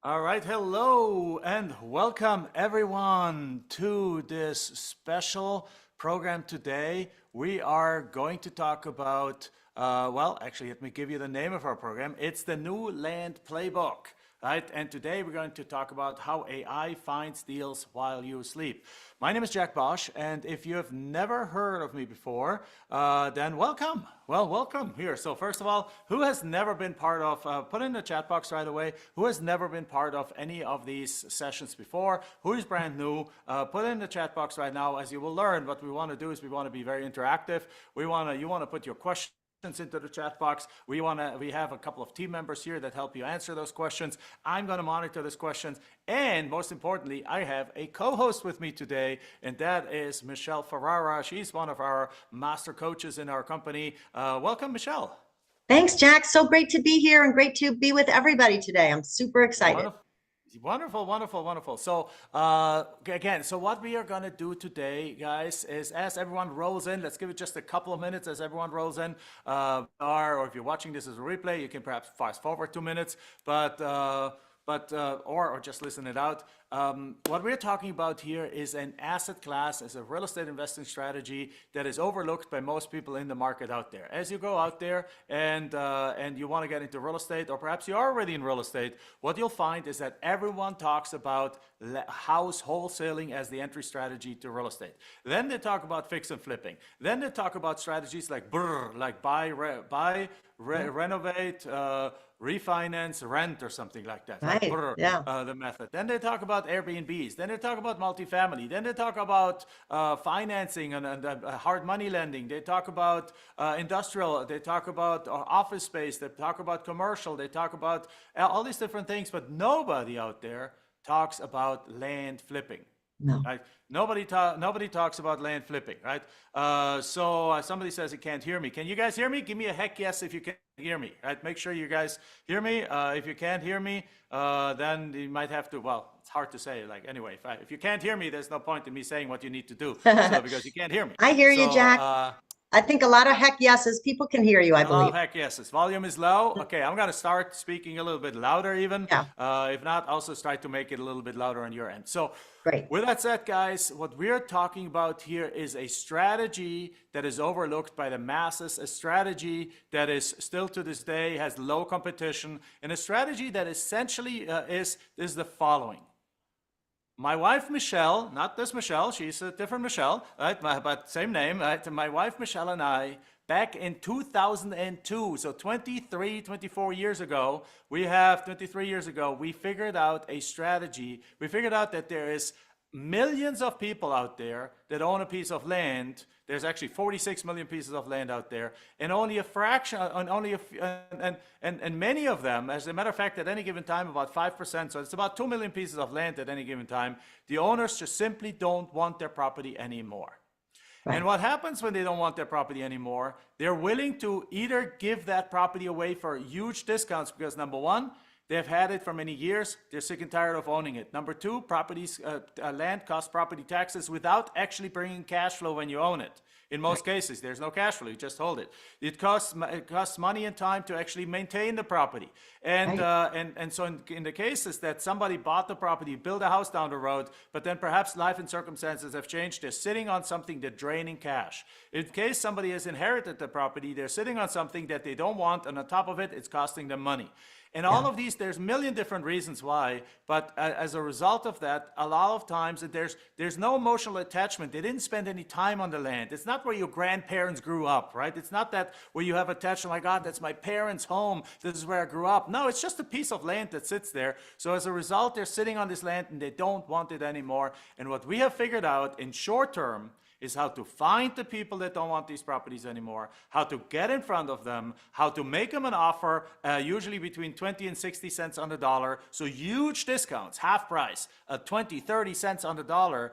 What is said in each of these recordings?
All right, hello and welcome everyone to this special program today. We are going to talk about, actually, let me give you the name of our program. It's the New Land Playbook, right? And today we're going to talk about how AI finds deals while you sleep. My name is Jack Bosch, and if you have never heard of me before, then welcome. Well, welcome here. So first of all, who has never been part of, put in the chat box right away, who has never been part of any of these sessions before? Who is brand new? Put in the chat box right now. As you will learn, what we want to do is we want to be very interactive. You want to put your questions into the chat box. We have a couple of team members here that help you answer those questions. I'm going to monitor those questions. And most importantly, I have a co-host with me today, and that is Michelle Ferrara. She's one of our master coaches in our company. Welcome, Michelle. Thanks, Jack. So great to be here and great to be with everybody today. I'm super excited. Wonderful, wonderful, wonderful. So again, so what we are going to do today, guys, is as everyone rolls in, let's give it just a couple of minutes as everyone rolls in. Or if you're watching this as a replay, you can perhaps fast forward 2 minutes, or just listen it out. What we're talking about here is an asset class, as a real estate investing strategy that is overlooked by most people in the market out there. As you go out there and you want to get into real estate, or perhaps you're already in real estate, what you'll find is that everyone talks about house wholesaling as the entry strategy to real estate. Then they talk about fix and flipping. Then they talk about strategies like buy, renovate, refinance, rent, or something like that. Right. The method. Then they talk about Airbnbs. Then they talk about multifamily. Then they talk about financing and hard money lending. They talk about industrial. They talk about office space. They talk about commercial. They talk about all these different things. But nobody out there talks about land flipping. No. Right? Nobody talks about land flipping, right? So somebody says he can't hear me. Can you guys hear me? Give me a heck yes if you can hear me, right? Make sure you guys hear me. If you can't hear me, then you might have to, well, it's hard to say. Like, anyway, if you can't hear me, there's no point in me saying what you need to do, because you can't hear me. I hear you, Jack. I think a lot of heck yeses. People can hear you, I believe. Oh, heck yeses. Volume is low. Okay, I'm going to start speaking a little bit louder even. Yeah. If not, also try to make it a little bit louder on your end. So great. With that said, guys, what we're talking about here is a strategy that is overlooked by the masses, a strategy that is still to this day has low competition, and a strategy that essentially is the following. My wife, Michelle, not this Michelle, she's a different Michelle, right? But same name, right? My wife, Michelle, and I, back in 2002, so 24 years ago, we figured out a strategy. We figured out that there is millions of people out there that own a piece of land. There's actually 46 million pieces of land out there, and only a fraction, and many of them, as a matter of fact, at any given time, about 5%, so it's about 2 million pieces of land at any given time, the owners just simply don't want their property anymore. Right. And what happens when they don't want their property anymore? They're willing to either give that property away for huge discounts because, number one, they've had it for many years. They're sick and tired of owning it. Number two, land costs property taxes without actually bringing cash flow when you own it. In most cases, there's no cash flow. You just hold it. It costs money and time to actually maintain the property. And so in the cases that somebody bought the property, built a house down the road, but then perhaps life and circumstances have changed, they're sitting on something that's draining cash. In case somebody has inherited the property, they're sitting on something that they don't want, and on top of it, it's costing them money. And all of these, there's a million different reasons why, but as a result of that, a lot of times there's no emotional attachment. They didn't spend any time on the land. It's not where your grandparents grew up, right? It's not that where you have attachment like, God, that's my parents' home. This is where I grew up. No, it's just a piece of land that sits there. So as a result, they're sitting on this land and they don't want it anymore. And what we have figured out in short term is how to find the people that don't want these properties anymore, how to get in front of them, how to make them an offer, usually between 20 and 60 cents on the dollar. So huge discounts, half price, 20, 30 cents on the dollar,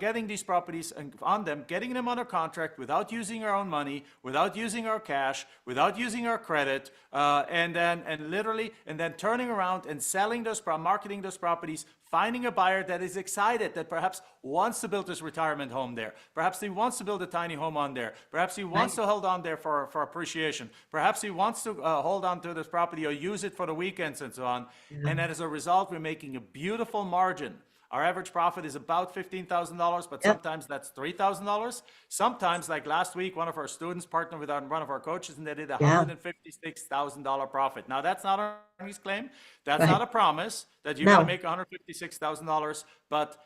getting these properties on them, getting them under contract without using our own money, without using our cash, without using our credit, and then turning around and selling those, marketing those properties finding a buyer that is excited, that perhaps wants to build his retirement home there. Perhaps he wants to build a tiny home on there. Perhaps he wants Right. to hold on there for appreciation. Perhaps he wants to hold on to this property or use it for the weekends and so on. Yeah. And as a result, we're making a beautiful margin. Our average profit is about $15,000, but Yep. sometimes that's $3,000. Sometimes, like last week, one of our students partnered with one of our coaches and they did a Yeah. $156,000 profit. Now, that's not an earnings claim. That's Right. not a promise that you're No. going to make $156,000. But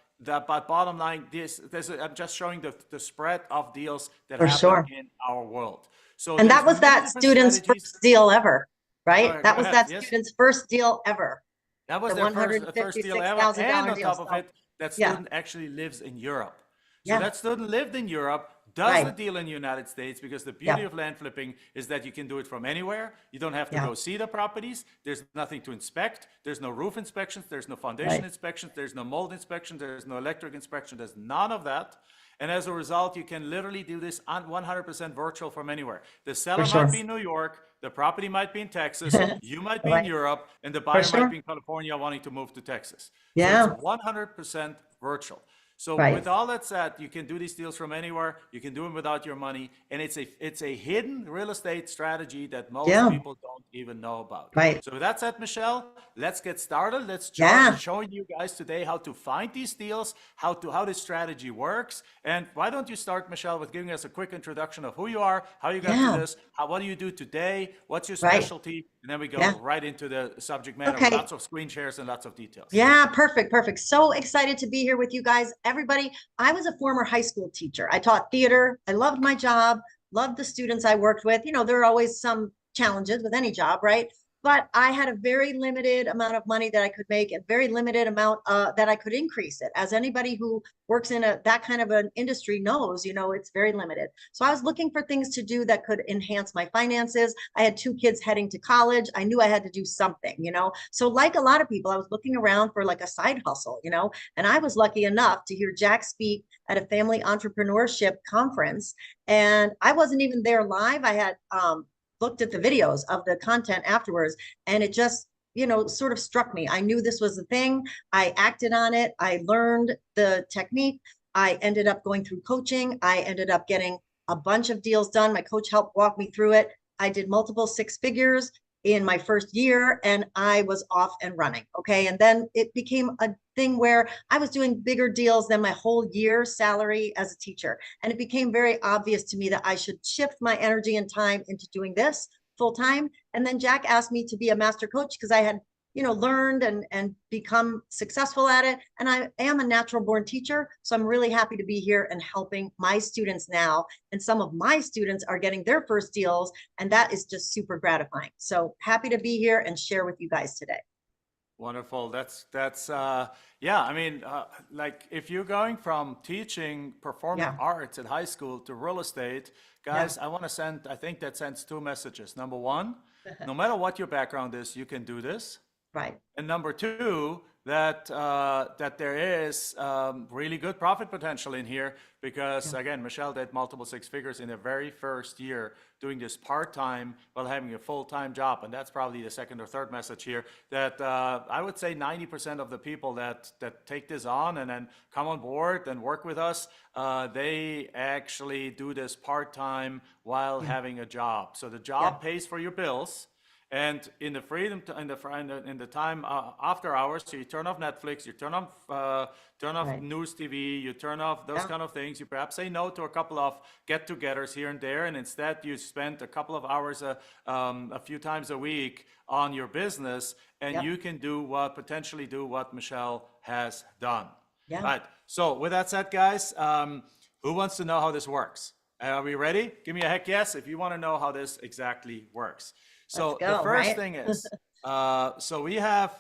bottom line, I'm just showing the spread of deals that For happen sure. in our world. So And there's that was many that different student's strategies. first deal ever, right? Go That was ahead. that Yes. student's first deal ever. That was The their one hundred and first fifty deal six ever. thousand And dollar on deal. top of So it, that yeah, student actually lives in Europe. So yeah, that student lived in Europe, does the right. deal in the United States, because the beauty Yeah, of land flipping is that you can do it from anywhere. You don't have to yeah, go see the properties. There's nothing to inspect. There's no roof inspections. There's no foundation right. inspections. There's no mold inspection. There's no electric inspection. There's none of that. And as a result, you can literally do this on 100% virtual from anywhere. The For seller might sure. be in New York, the property might be in Texas, you might be in Right. Europe, and the For buyer might sure. be in California wanting to move to Texas. So it's Yeah, 100% virtual. So right. with all that said, you can do these deals from anywhere. You can do them without your money, and it's a hidden real estate strategy that most Yeah, people don't even know about. right. So with that said, Michelle, let's get started. Let's Yeah, showing you guys today how to find these deals, how this strategy works. And why don't you start, Michelle, with giving us a quick introduction of who you are, how you got to yeah, this, what do you do today, what's your right. specialty, and then we go Yeah. right into the subject matter with Okay. lots of screen shares and lots of details. Yeah, perfect, perfect. So excited to be here with you guys. Everybody, I was a former high school teacher. I taught theater. I loved my job, loved the students I worked with. You know, there are always some challenges with any job, right? But I had a very limited amount of money that I could make and very limited amount that I could increase it. As anybody who works in that kind of an industry knows, you know, it's very limited. So I was looking for things to do that could enhance my finances. I had two kids heading to college. I knew I had to do something, you know. So like a lot of people, I was looking around for like a side hustle, you know, and I was lucky enough to hear Jack speak at a family entrepreneurship conference. And I wasn't even there live. I had looked at the videos of the content afterwards, and it just, you know, sort of struck me. I knew this was the thing. I acted on it. I learned the technique. I ended up going through coaching. I ended up getting a bunch of deals done. My coach helped walk me through it. I did multiple six figures in my first year and I was off and running. Okay. And then it became a thing where I was doing bigger deals than my whole year's salary as a teacher. And it became very obvious to me that I should shift my energy and time into doing this full time. And then Jack asked me to be a master coach because I had, you know, learned and become successful at it. And I am a natural born teacher. So I'm really happy to be here and helping my students now. And some of my students are getting their first deals. And that is just super gratifying. So happy to be here and share with you guys today. Wonderful. That's yeah. I mean, like if you're going from teaching performing Yeah. arts at high school to real estate, Yeah. guys, I think that sends two messages. Number one, no matter what your background is, you can do this. Right. And number two, that there is really good profit potential in here because Yeah. again, Michelle did multiple six figures in the very first year doing this part-time while having a full-time job, and that's probably the second or third message here. That I would say 90% of the people that take this on and then come on board and work with us, they actually do this part-time while Yeah. having a job. So the Yeah. job pays for your bills. And in the freedom, in the time after hours, so you turn off Netflix, you turn off Right. news TV, you turn off those Yeah. kind of things. You perhaps say no to a couple of get-togethers here and there, and instead you spend a couple of hours a few times a week on your business, and Yep. you can potentially do what Michelle has done. Yeah. Right. So with that said, guys, who wants to know how this works? Are we ready? Give me a heck yes if you want to know how this exactly works. Let's So the go, first right? thing is, so we have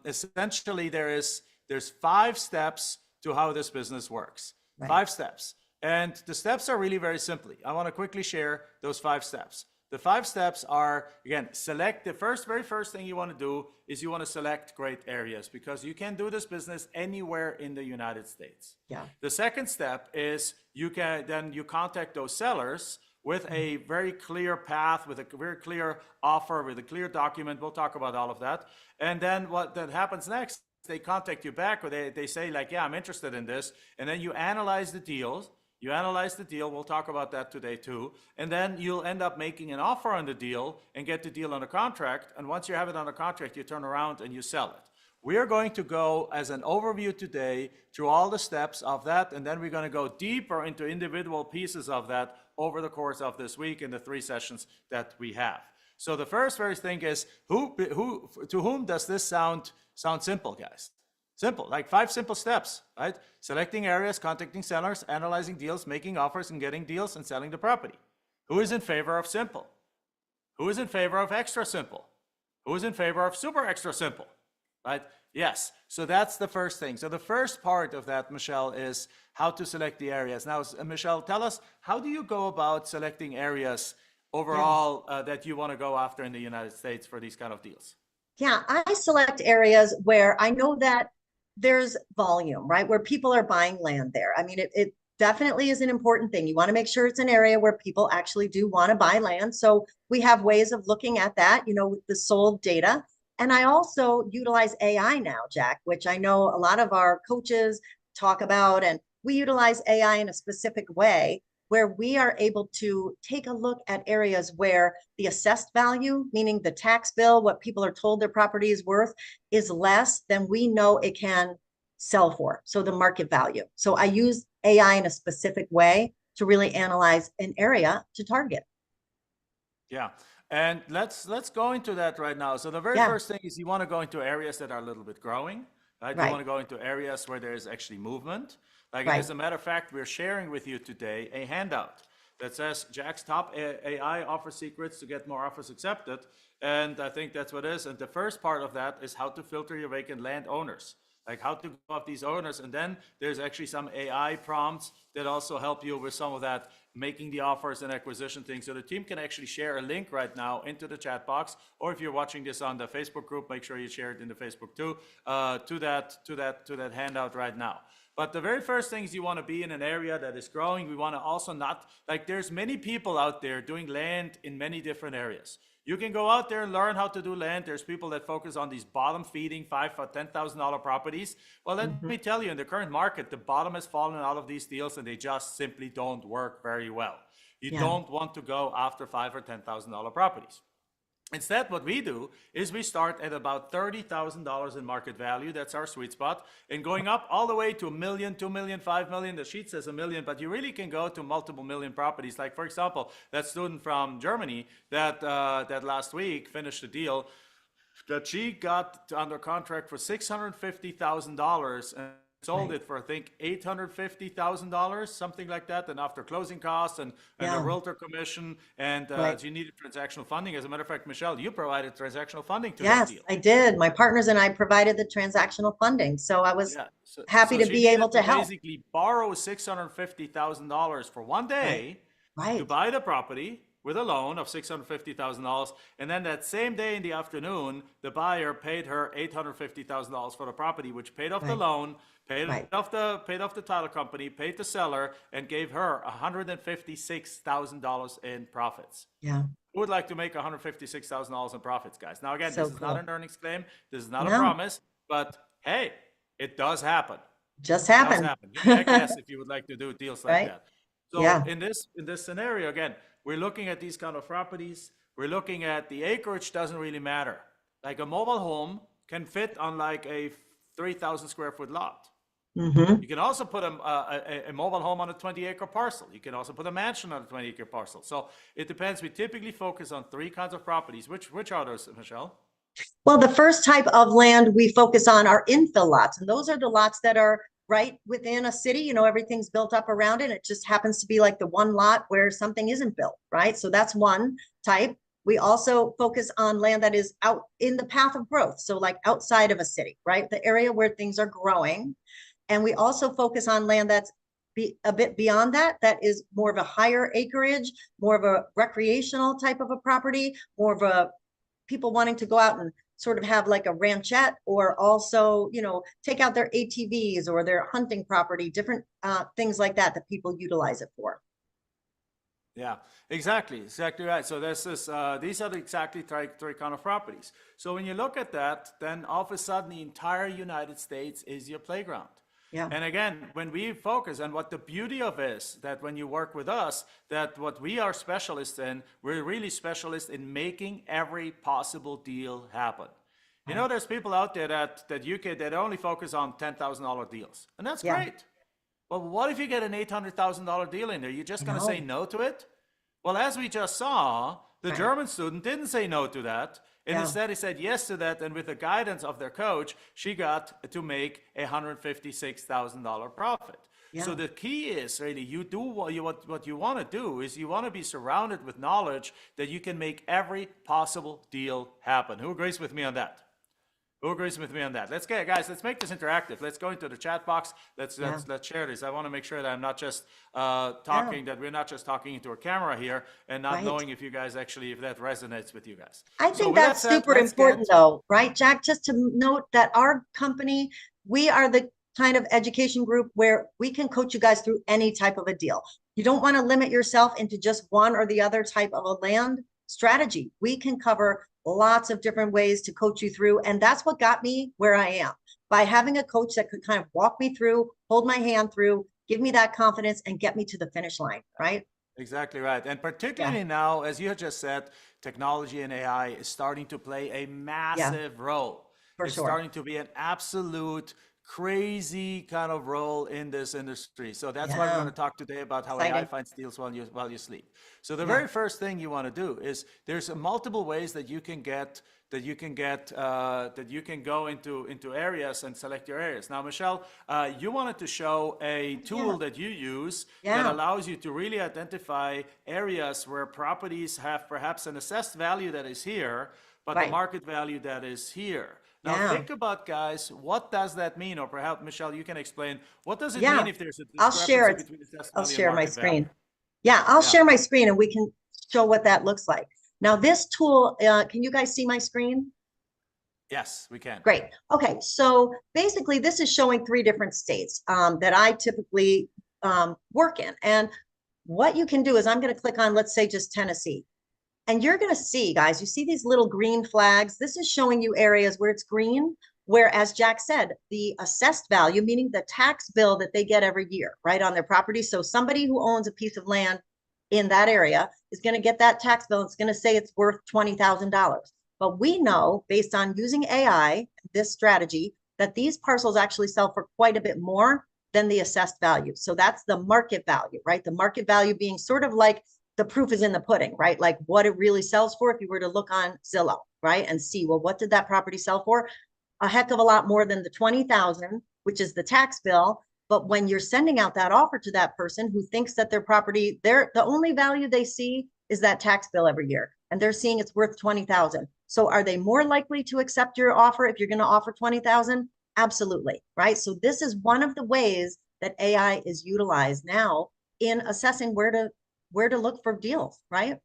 essentially there's 5 steps to how this business works. Right. 5 steps, and the steps are really very simply. I want to quickly share those 5 steps. The 5 steps are, again, select the very first thing you want to do is you want to select great areas because you can do this business anywhere in the United States. Yeah. The second step is you contact those sellers with a very clear path, with a very clear offer, with a clear document. We'll talk about all of that. And then what that happens next they contact you back, or they say like, yeah, I'm interested in this. And then you analyze the deals. You analyze the deal. We'll talk about that today too. And then you'll end up making an offer on the deal and get the deal under contract. And once you have it under contract, you turn around and you sell it. We are going to go as an overview today through all the steps of that, and then we're going to go deeper into individual pieces of that over the course of this week in the 3 sessions that we have. So the first thing is, to whom does this sound simple, guys? Simple, like 5 simple steps, right? Selecting areas, contacting sellers, analyzing deals, making offers and getting deals, and selling the property. Who is in favor of simple? Who is in favor of extra simple? Who is in favor of super extra simple? Right? Yes. So that's the first thing. So the first part of that, Michelle, is how to select the areas. Now, Michelle, tell us, how do you go about selecting areas overall that you want to go after in the United States for these kind of deals? Yeah, I select areas where I know that there's volume, right? Where people are buying land there. I mean, it definitely is an important thing. You want to make sure it's an area where people actually do want to buy land. So we have ways of looking at that, with the sold data. And I also utilize AI now, Jack, which I know a lot of our coaches talk about, and we utilize AI in a specific way where we are able to take a look at areas where the assessed value, meaning the tax bill, what people are told their property is worth, is less than we know it can sell for. So the market value. So I use AI in a specific way to really analyze an area to target. Yeah. And let's go into that right now. So the very first thing is you want to go into areas that are a little bit growing, right? You want to go into areas where there's actually movement. Like, as a matter of fact, we're sharing with you today a handout that says Jack's top AI offer secrets to get more offers accepted. And I think that's what it is. And the first part of that is how to filter your vacant land owners, like how to go off these owners. And then there's actually some AI prompts that also help you with some of that, making the offers and acquisition things. So the team can actually share a link right now into the chat box, or if you're watching this on the Facebook group, make sure you share it in the Facebook too, to that handout right now. But the very first thing is you want to be in an area that is growing. We want to also not, like, there's many people out there doing land in many different areas. You can go out there and learn how to do land. There's people that focus on these bottom feeding $5,000 or $10,000 properties. Well, let me tell you, in the current market, the bottom has fallen out of these deals and they just simply don't work very well. You don't want to go after $5,000 or $10,000 properties. Instead, what we do is we start at about $30,000 in market value. That's our sweet spot. And going up all the way to $1 million, $2 million, $5 million. The sheet says $1 million, but you really can go to multiple million properties. Like, for example, that student from Germany that last week finished a deal that she got under contract for $650,000 and sold it for, I think, $850,000, something like that. And after closing costs and a realtor commission, and she needed transactional funding. As a matter of fact, Michelle, you provided transactional funding to that deal. Yes, I did. My partners and I provided the transactional funding. So I was happy to be able to help. Basically borrow $650,000 for one day to buy the property with a loan of $650,000, and then that same day in the afternoon, the buyer paid her $850,000 for the property, which paid off the loan, paid off the title company, paid the seller, and gave her $156,000 in profits. Yeah. Who would like to make $156,000 in profits, guys? Now, again, this is not an earnings claim. This is not a promise, but hey, it does happen. Just happened. Give me a guess if you would like to do deals like that. So in this scenario, again, we're looking at these kind of properties. We're looking at the acreage doesn't really matter. Like, a mobile home can fit on like a 3,000 square foot lot. You can also put a mobile home on a 20-acre parcel. You can also put a mansion on a 20-acre parcel. So it depends. We typically focus on 3 kinds of properties. Which are those, Michelle? Well, the first type of land we focus on are infill lots, and those are the lots that are right within a city. Everything's built up around it. It just happens to be like the one lot where something isn't built, right? So that's one type. We also focus on land that is out in the path of growth. So like outside of a city, right? The area where things are growing. And we also focus on land that's a bit beyond that, that is more of a higher acreage, more of a recreational type of a property, more of a people wanting to go out and sort of have like a ranchette, or also, take out their ATVs or their hunting property, different things like that people utilize it for. Yeah, exactly right. So this is these are the exactly three kind of properties. So when you look at that, then all of a sudden the entire United States is your playground. Yeah, And again, when we focus, and what the beauty of is that when you work with us, that what we are specialists in, we're really specialists in making every possible deal happen. You know, right. there's people out there that you can that only focus on $10,000 deals, and that's Yeah, great. Well, what if you get an $800,000 deal in there? You're I just going to say know. no to it? Well, as we just saw, the Right. German student didn't say no to that. And Yeah, instead, he said yes to that. And with the guidance of their coach, she got to make a $156,000 profit. So yeah. the key is really you do what you want to do is you want to be surrounded with knowledge that you can make every possible deal happen. Who agrees with me on that? Who agrees with me on that? Let's get guys. Let's make this interactive. Let's go into the chat box. Let's Yeah, let's let's share this. I want to make sure that I'm not just yeah. talking. That we're not just talking into a camera here and not Right. knowing if you guys actually if that resonates with you guys. I So think with that that's said, super let's important get though, right, Jack? Just to note that our company, we are the kind of education group where we can coach you guys through any type of a deal. You don't want to limit yourself into just one or the other type of a land strategy. We can cover lots of different ways to coach you through. And that's what got me where I am by having a coach that could kind of walk me through, hold my hand through, give me that confidence and get me to the finish line, right? exactly right. And Yeah, particularly now, as you had just said, technology and AI is starting to play a yeah, massive role. for It's sure. starting to be an absolute crazy kind of role in this industry. So that's why we're going Yeah, to talk today about how AI exciting. finds deals while you sleep. So the Yeah, very first thing you want to do is there's multiple ways that you can get that you can go into areas and select your areas. Now, Michelle, you wanted to show a yeah, tool that you use that yeah, allows you to really identify areas where properties have perhaps an assessed value that is here, but the right. market value that is here. Now Yeah, think about, guys, what does that mean? Or perhaps, Michelle, you can explain, what does it mean yeah. if there's a I'll share discrepancy it. between assessed I'll value and share my market value? screen. Yeah, I'll Yeah. share my screen and we can show what that looks like. Now, this tool, can you guys see my screen? Yes, we can. Great. Okay, so basically, this is showing three different states that I typically work in. And what you can do is I'm going to click on, let's say, just Tennessee. And you're going to see, guys, you see these little green flags. This is showing you areas where it's green, where, as Jack said, the assessed value, meaning the tax bill that they get every year, right, on their property. So somebody who owns a piece of land in that area is going to get that tax bill. It's going to say it's worth $20,000. But we know, based on using AI, this strategy, that these parcels actually sell for quite a bit more than the assessed value. So that's the market value, right? The market value being sort of like the proof is in the pudding, right? Like what it really sells for. If you were to look on Zillow, right, and see, well, what did that property sell for? A heck of a lot more than the 20,000, which is the tax bill. But when you're sending out that offer to that person who thinks that their property, the only value they see is that tax bill every year, and they're seeing it's worth 20,000. So are they more likely to accept your offer if you're going to offer 20,000? Absolutely, right? So this is one of the ways that AI is utilized now in assessing where to look for deals, right?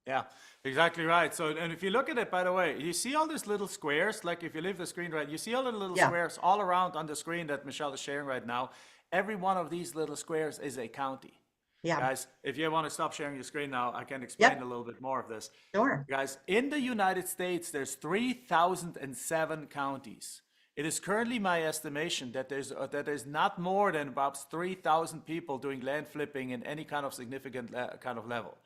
Yeah, exactly right. So, and if you look at it, by the way, you see all these little squares, like if you leave the screen right, you see all the little Yeah, squares all around on the screen that Michelle is sharing right now. Every one of these little squares is a county. yeah, Guys, if you want to stop sharing your screen now, I can explain yep, a little bit more of this. sure. Guys, in the United States, there's 3,007 counties. It is currently my estimation that there's not more than about 3,000 people doing land flipping in any kind of significant kind of level.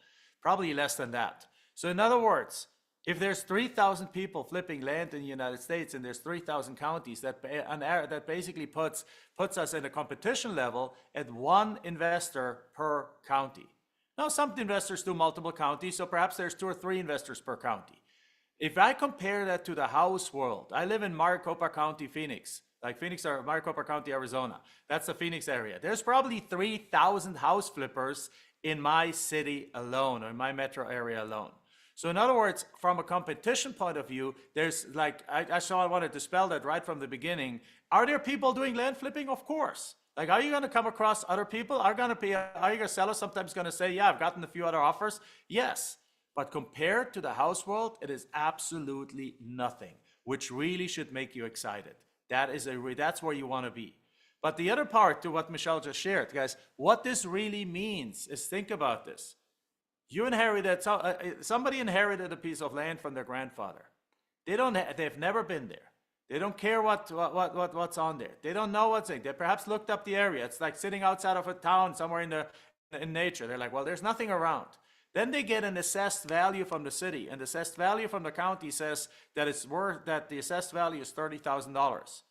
Probably less than that. So in other words, if there's 3,000 people flipping land in the United States and there's 3,000 counties, that basically puts us in a competition level at one investor per county. Now, some investors do multiple counties, so perhaps there's 2 or 3 investors per county. If I compare that to the house world, I live in Maricopa County, Phoenix, like Phoenix or Maricopa County, Arizona. That's the Phoenix area. There's probably 3,000 house flippers in my city alone or in my metro area alone. So in other words, from a competition point of view, there's like, I wanted to spell that right from the beginning. Are there people doing land flipping? Of course. Like, are you going to come across other people? Are your sellers sometimes going to say, yeah, I've gotten a few other offers? Yes. But compared to the house world, it is absolutely nothing, which really should make you excited. That's where you want to be. But the other part to what Michelle just shared, guys, what this really means is think about this. You inherited, somebody inherited a piece of land from their grandfather. They've never been there. They don't care what's on there. They don't know what's in. They perhaps looked up the area. It's like sitting outside of a town somewhere in nature. They're like, well, there's nothing around. Then they get an assessed value from the city, and the assessed value from the county says that the assessed value is $30,000.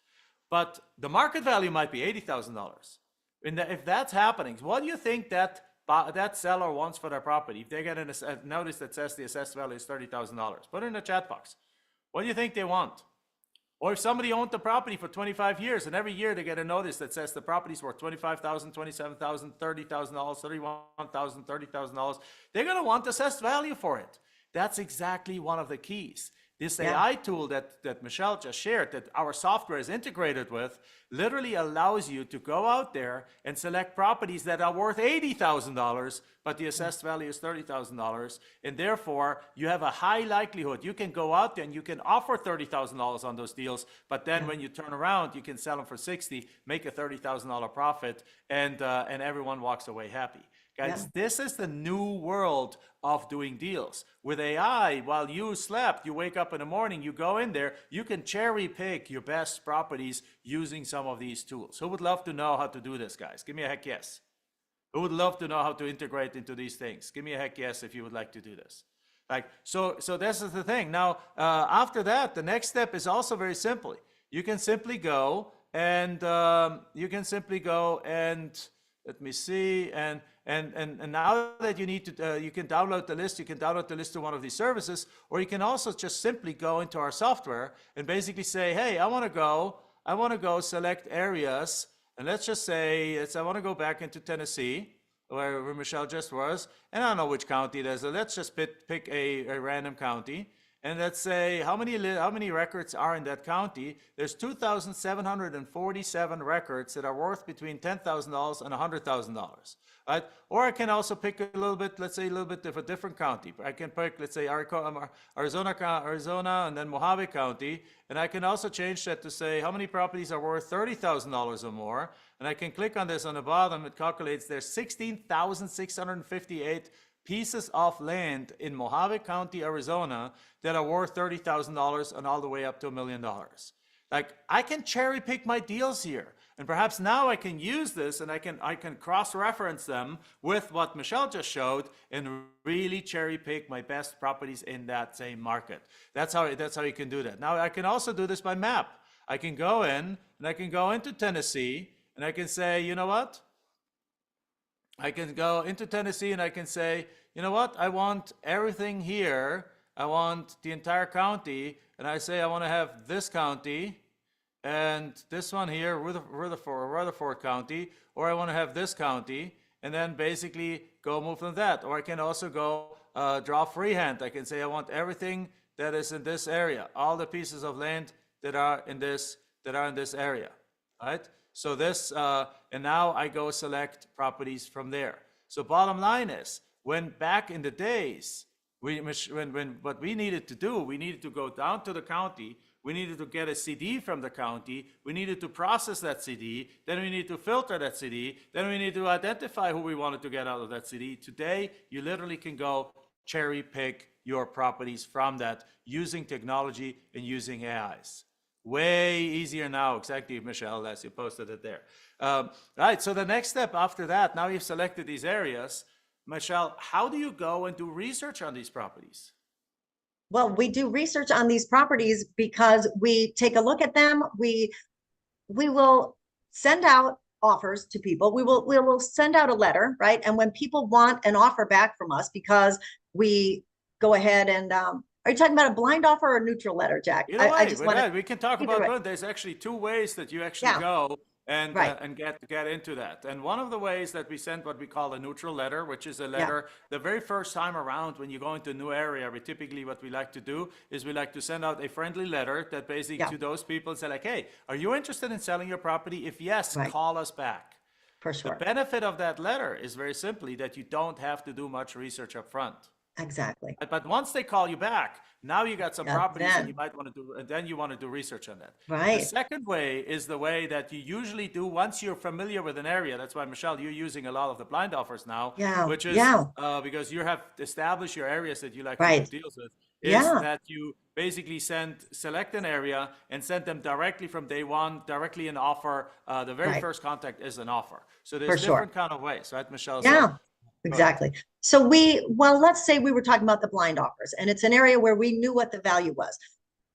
But the market value might be $80,000. And if that's happening, what do you think that seller wants for their property? If they get a notice that says the assessed value is $30,000, put it in the chat box. What do you think they want? Or if somebody owned the property for 25 years and every year they get a notice that says the property's worth $25,000, $27,000, $30,000, $31,000, $30,000, they're going to want assessed value for it. That's exactly one of the keys. This AI tool that Michelle just shared, that our software is integrated with, literally allows you to go out there and select properties that are worth $80,000, but the assessed value is $30,000. And therefore, you have a high likelihood. You can go out there and you can offer $30,000 on those deals, but then when you turn around, you can sell them for $60,000, make a $30,000 profit, and everyone walks away happy. Guys, this is the new world of doing deals. With AI, while you slept, you wake up in the morning, you go in there, you can cherry pick your best properties using some of these tools. Who would love to know how to do this, guys? Give me a heck yes. Who would love to know how to integrate into these things? Give me a heck yes if you would like to do this. Like, so this is the thing. Now, after that, the next step is also very simple. You can simply go and let me see, and now that you need to, you can download the list. You can download the list to one of these services, or you can also just simply go into our software and basically say, hey, I want to go select areas, and let's just say I want to go back into Tennessee, where Michelle just was, and I don't know which county it is. So let's just pick a random county. And let's say how many records are in that county. There's 2,747 records that are worth between $10,000 and $100,000, right? Or I can also pick a little bit, let's say a little bit of a different county. I can pick, let's say Arizona, and then Mojave County, and I can also change that to say how many properties are worth $30,000 or more. And I can click on this on the bottom. It calculates there's 16,658 pieces of land in Mojave County, Arizona, that are worth $30,000 and all the way up to $1 million. Like, I can cherry pick my deals here, and perhaps now I can use this and I can cross-reference them with what Michelle just showed and really cherry pick my best properties in that same market. That's how you can do that. Now I can also do this by map. I can go in and I can go into Tennessee and I can say, you know what? I can go into Tennessee and I can say, you know what? I want everything here. I want the entire county. And I say I want to have this county and this one here, Rutherford County, or I want to have this county, and then basically go move from that. Or I can also go draw freehand. I can say I want everything that is in this area, all the pieces of land that are in this area, right? So this, and now I go select properties from there. So bottom line is, when back in the days, what we needed to do, we needed to go down to the county, we needed to get a CD from the county, we needed to process that CD, then we need to filter that CD, then we need to identify who we wanted to get out of that CD. Today, you literally can go cherry pick your properties from that using technology and using AIs. Way easier now, exactly, Michelle, as you posted it there. Right, so the next step after that, now you've selected these areas, Michelle, how do you go and do research on these properties? Well, we do research on these properties because we take a look at them. We will send out offers to people. We will send out a letter, right? And when people want an offer back from us, because we go ahead and are you talking about a blind offer or a neutral letter, Jack? Either way, we can talk about both. There's actually two ways that you actually go and get into that. And one of the ways that we send what we call a neutral letter, which is a letter the very first time around when you go into a new area, what we like to do is we like to send out a friendly letter that basically to those people say like, hey, are you interested in selling your property? If yes, call us back. For sure. The benefit of that letter is very simply that you don't have to do much research up front. exactly. But once they call you back, now you got some Yeah, properties and you then, might want to do, and then you want to do research on that. The right. second way is the way that you usually do once you're familiar with an area. That's why, Michelle, you're using a lot of the blind offers now, Yeah, which is yeah, because you have established your areas that you like to do right. deals with, is Yeah, that you basically select an area and send them directly from day one, directly an offer. The very right, first contact is an offer. So for there's sure. different kind of ways, right, Michelle? So Yeah, go ahead. exactly. So well, let's say we were talking about the blind offers and it's an area where we knew what the value was.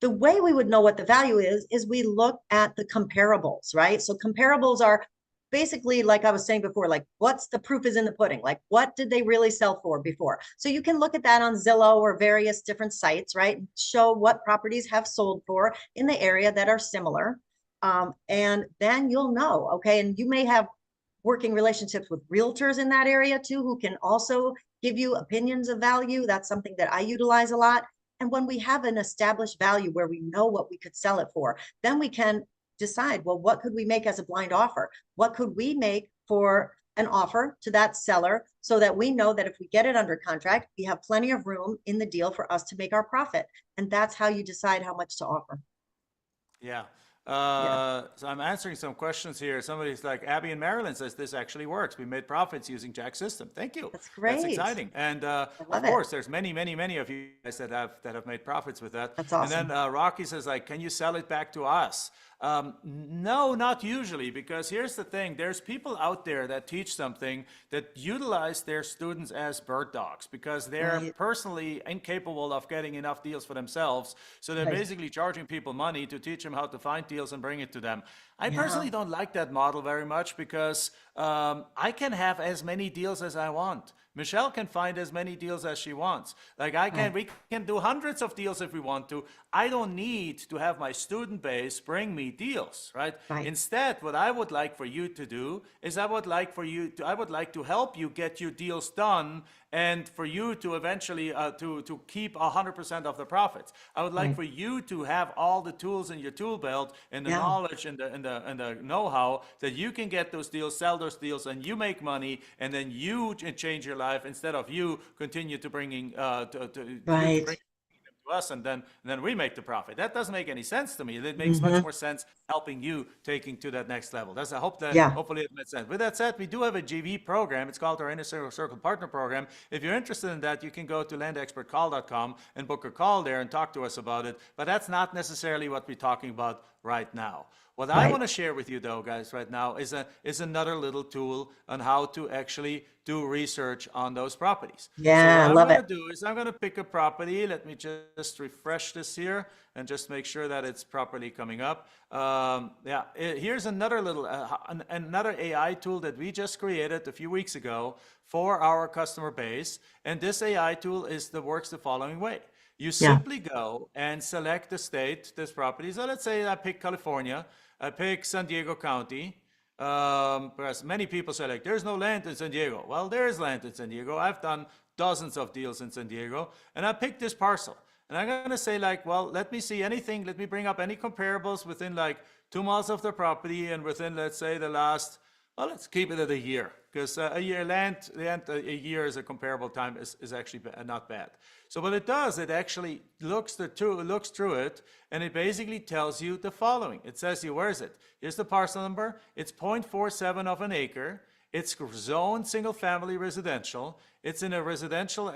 The way we would know what the value is we look at the comparables, right? So comparables are basically, like I was saying before, like what's the proof is in the pudding? Like what did they really sell for before? So you can look at that on Zillow or various different sites, right? Show what properties have sold for in the area that are similar. And then you'll know, okay? And you may have working relationships with realtors in that area too, who can also give you opinions of value. That's something that I utilize a lot. And when we have an established value where we know what we could sell it for, then we can decide, well, what could we make as a blind offer? What could we make for an offer to that seller so that we know that if we get it under contract, we have plenty of room in the deal for us to make our profit. And that's how you decide how much to offer. Yeah. Yeah, So I'm answering some questions here. Somebody's like, Abby in Maryland says this actually works. We made profits using Jack's system. Thank you. that's That's great. exciting. And I of love it. course, there's many, many, many of you guys that have made profits with that. That's And then awesome. Rocky says like, can you sell it back to us? No, not usually, because here's the thing. There's people out there that teach something that utilize their students as bird dogs because they're Right, personally incapable of getting enough deals for themselves. So they're right. basically charging people money to teach them how to find deals and bring it to them. I Yeah, personally don't like that model very much because I can have as many deals as I want. Michelle can find as many deals as she wants. Like right, we can do hundreds of deals if we want to. I don't need to have my student base bring me deals, right? right. Instead, what I would like for you to do is I would like to help you get your deals done and for you to eventually to keep 100% of the profits. I would like Right. for you to have all the tools in your tool belt and the Yeah. knowledge and the know-how that you can get those deals, sell those deals, and you make money, and then you change your life instead of you continue to bringing you to Right. bring to us and then we make the profit. That doesn't make any sense to me. It makes much Hmm. more sense helping you taking to that next level. That's I hope that Yeah. hopefully it makes sense. With that said, we do have a GV program. It's called our Inner Circle Partner Program. If you're interested in that, you can go to landexpertcall.com and book a call there and talk to us about it. But that's not necessarily what we're talking about right now. What I Right. want to share with you though, guys, right now is another little tool on how to actually do research on those properties. So what Yeah. I I'm love going it. to do is I'm going to pick a property. Let me just refresh this here and just make sure that it's properly coming up. Yeah, here's another little another AI tool that we just created a few weeks ago for our customer base. And this AI tool works the following way. You Yeah. simply go and select the state, this property. So let's say I pick California, I pick San Diego County. Because many people say like, there's no land in San Diego. Well, there is land in San Diego. I've done dozens of deals in San Diego, and I picked this parcel. And I'm gonna say like, well, let me see anything. Let me bring up any comparables within like 2 miles of the property and within, let's say, the last, well, let's keep it at a year because a year a year is a comparable time is actually not bad. So what it does, it actually looks through it, and it basically tells you the following. It says you, where is it? Here's the parcel number. It's 0.47 of an acre. It's zoned single family residential. It's in a residential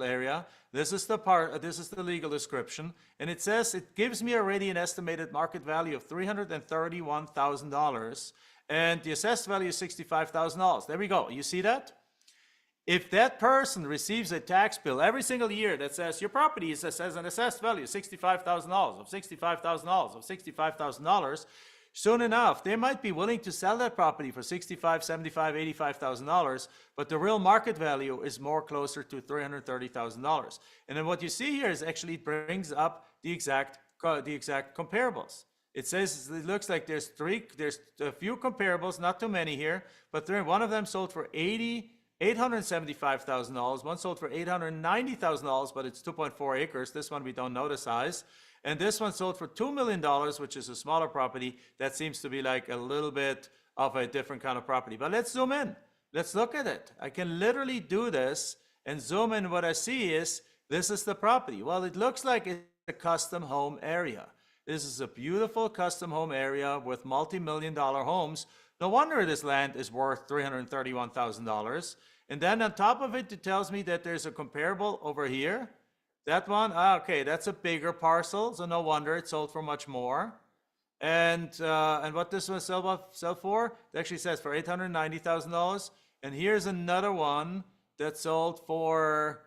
area. This is the legal description, and it says it gives me already an estimated market value of $331,000, and the assessed value is $65,000. There we go. You see that? If that person receives a tax bill every single year that says your property is as an assessed value of $65,000 of $65,000 of $65,000, soon enough they might be willing to sell that property for $65,000, $75,000, $85,000, but the real market value is more closer to $330,000. And then what you see here is actually it brings up the exact comparables. It says it looks like there's a few comparables, not too many here, but one of them sold for $875,000. One sold for $890,000, but it's 2.4 acres. This one we don't know the size. And this one sold for $2 million, which is a smaller property. That seems to be like a little bit of a different kind of property. But let's zoom in. Let's look at it. I can literally do this and zoom in, what I see is this is the property. Well, it looks like it's a custom home area. This is a beautiful custom home area with multi-million-dollar homes. No wonder this land is worth $331,000. And then on top of it, it tells me that there's a comparable over here. That one, okay, that's a bigger parcel, so no wonder it sold for much more. And what this one sell for? It actually says for $890,000. And here's another one that sold for